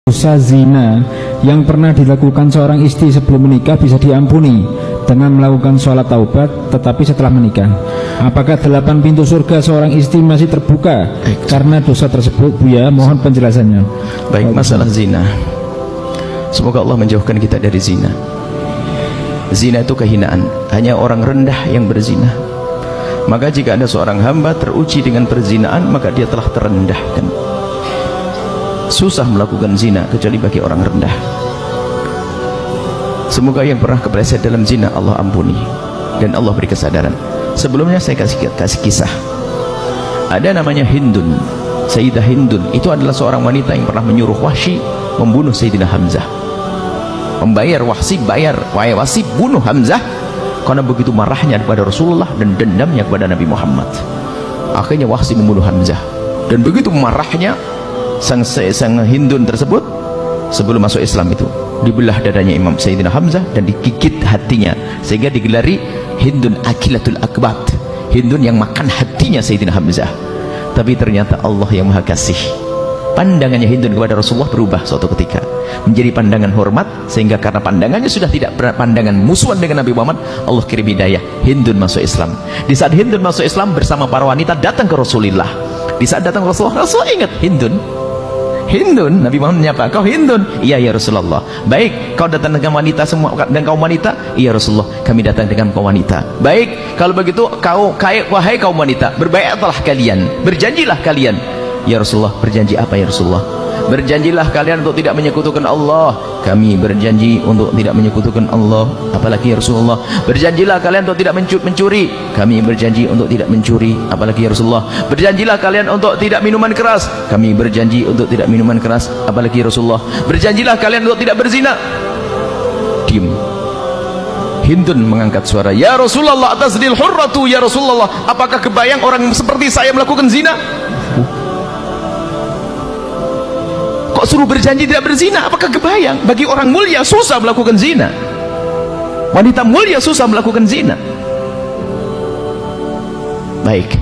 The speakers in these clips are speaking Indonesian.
Dosa zina yang pernah dilakukan seorang istri sebelum menikah bisa diampuni dengan melakukan sholat taubat tetapi setelah menikah. Apakah 8 pintu surga seorang istri masih terbuka karena dosa tersebut, Buya? Mohon penjelasannya. Baik, masalah zina, semoga Allah menjauhkan kita dari zina. Zina itu kehinaan, hanya orang rendah yang berzina. Maka jika ada seorang hamba teruji dengan perzinaan, maka dia telah terendahkan. Susah melakukan zina kecuali bagi orang rendah. Semoga yang pernah kepleset dalam zina Allah ampuni dan Allah beri kesadaran. Sebelumnya saya kasih kisah. Ada namanya Hindun, Sayyidah Hindun. Itu adalah seorang wanita yang pernah menyuruh Wahsy membunuh Sayyidina Hamzah. Membayar Wahsy, wahai Wahsy, bunuh Hamzah, karena begitu marahnya kepada Rasulullah dan dendamnya kepada Nabi Muhammad. Akhirnya Wahsy membunuh Hamzah, dan begitu marahnya sang Hindun tersebut, sebelum masuk Islam itu dibelah dadanya Imam Sayyidina Hamzah dan digigit hatinya, sehingga digelari Hindun Akilatul Akbat, Hindun yang makan hatinya Sayyidina Hamzah. Tapi ternyata Allah yang Maha Kasih, pandangannya Hindun kepada Rasulullah berubah suatu ketika menjadi pandangan hormat, sehingga karena pandangannya sudah tidak pandangan musuhan dengan Nabi Muhammad, Allah kirim hidayah, Hindun masuk Islam. Di saat Hindun masuk Islam bersama para wanita datang ke Rasulullah. Di saat datang ke Rasulullah, Rasulullah ingat Hindun. Hindun, Nabi Muhammad menyapa, kau Hindun? Iya ya Rasulullah. Baik, kau datang dengan wanita semua dan kaum wanita? Iya Rasulullah, kami datang dengan kaum wanita. Baik, kalau begitu wahai kaum wanita, berbaiatlah kalian, berjanjilah kalian. Ya Rasulullah, berjanji apa ya Rasulullah? Berjanjilah kalian untuk tidak menyekutukan Allah. Kami berjanji untuk tidak menyekutukan Allah. Apalagi ya Rasulullah? Berjanjilah kalian untuk tidak mencuri. Kami berjanji untuk tidak mencuri. Apalagi ya Rasulullah? Berjanjilah kalian untuk tidak minuman keras. Kami berjanji untuk tidak minuman keras. Apalagi ya Rasulullah? Berjanjilah kalian untuk tidak berzina. Diam. Hindun mengangkat suara, ya Rasulullah, atazdil hurratu ya Rasulullah, apakah kebayang orang seperti saya melakukan zina? Kok suruh berjanji tidak berzina? Apakah kebayang? Bagi orang mulia susah melakukan zina. Wanita mulia susah melakukan zina. Baik.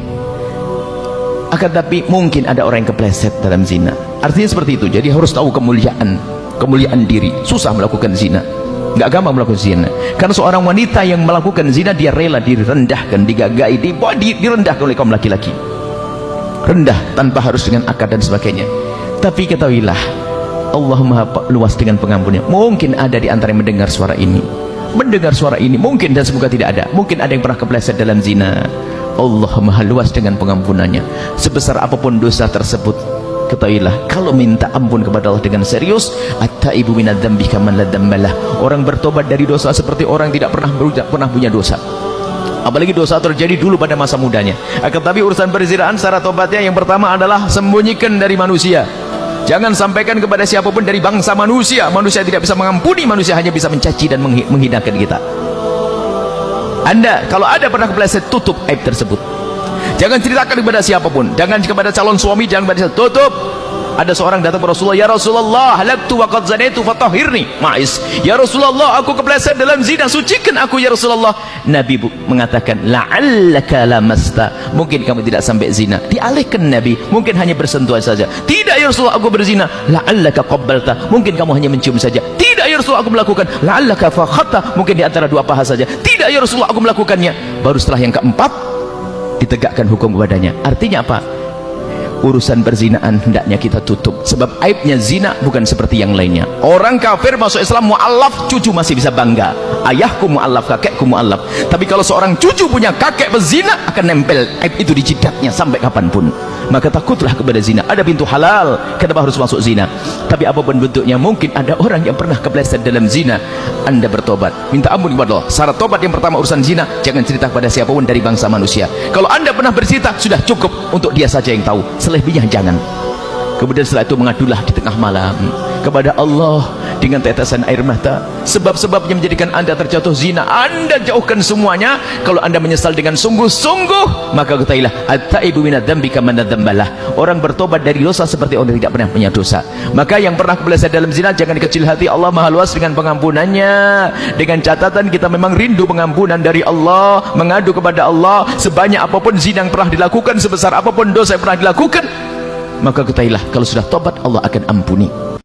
Akan tapi mungkin ada orang yang kepleset dalam zina. Artinya seperti itu. Jadi harus tahu kemuliaan diri. Susah melakukan zina. Nggak gampang melakukan zina. Karena seorang wanita yang melakukan zina, dia rela direndahkan, digagai, direndahkan oleh kaum laki-laki. Rendah tanpa harus dengan akad dan sebagainya. Tapi ketahuilah, Allah Maha luas dengan pengampunnya. Mungkin ada di antara yang mendengar suara ini, mungkin, dan semoga tidak ada. Mungkin ada yang pernah kepleset dalam zina. Allah Maha luas dengan pengampunannya. Sebesar apapun dosa tersebut, ketahuilah, kalau minta ampun kepada Allah dengan serius, at-taibu minadz-dzambi kaman la dzambalah. Orang bertobat dari dosa seperti orang tidak pernah punya dosa. Apalagi dosa terjadi dulu pada masa mudanya. Akan tapi urusan perzinaan secara tobatnya yang pertama adalah sembunyikan dari manusia. Jangan sampaikan kepada siapapun dari bangsa manusia. Manusia tidak bisa mengampuni, manusia hanya bisa mencaci dan menghinakan kita. Anda kalau ada pernah kepleset, tutup aib tersebut. Jangan ceritakan kepada siapapun. Jangan kepada calon suami, jangan kepada tutup. Ada seorang datang kepada Rasulullah, ya Rasulullah, halaktu wa qad zanaitu fatahhirni. Ma'is, ya Rasulullah, aku kepleset dalam zina, sucikan aku ya Rasulullah. Nabi mengatakan, la'allaka lamasta, mungkin kamu tidak sampai zina. Dialihkan Nabi, mungkin hanya bersentuhan saja. Tidak ya Rasulullah, aku berzina. La'allaka qabbalta, mungkin kamu hanya mencium saja. Tidak ya Rasulullah, aku melakukan. La'allaka fakhatta, mungkin di antara dua paha saja. Tidak ya Rasulullah, aku melakukannya. Baru setelah yang keempat ditegakkan hukum kepadanya. Artinya apa? Urusan perzinaan hendaknya kita tutup, sebab aibnya zina bukan seperti yang lainnya. Orang kafir masuk Islam mu'allaf, cucu masih bisa bangga, ayahku mu'allaf, kakekku mu'allaf. Tapi kalau seorang cucu punya kakek berzina, akan nempel aib itu di jidatnya sampai kapanpun. Maka takutlah kepada zina. Ada pintu halal, kenapa harus masuk zina? Tapi apapun bentuknya, mungkin ada orang yang pernah kepleset dalam zina. Anda bertobat, minta ampun kepada Allah. Syarat tobat yang pertama urusan zina, jangan cerita kepada siapapun dari bangsa manusia. Kalau Anda pernah bercerita, sudah cukup untuk dia saja yang tahu. Selebihnya jangan. Kemudian setelah itu mengadulah di tengah malam kepada Allah dengan tetesan air mata. Sebab-sebab yang menjadikan Anda terjatuh zina, Anda jauhkan semuanya. Kalau Anda menyesal dengan sungguh-sungguh, maka ketahuilah, at-taibu minadz-dzambi kaman la dzambalah. Orang bertobat dari dosa seperti orang yang tidak pernah punya dosa. Maka yang pernah kepleset dalam zina, jangan kecil hati. Allah Maha luas dengan pengampunannya. Dengan catatan kita memang rindu pengampunan dari Allah, mengadu kepada Allah. Sebanyak apapun zina yang pernah dilakukan, sebesar apapun dosa yang pernah dilakukan, maka ketahuilah, kalau sudah tobat Allah akan ampuni.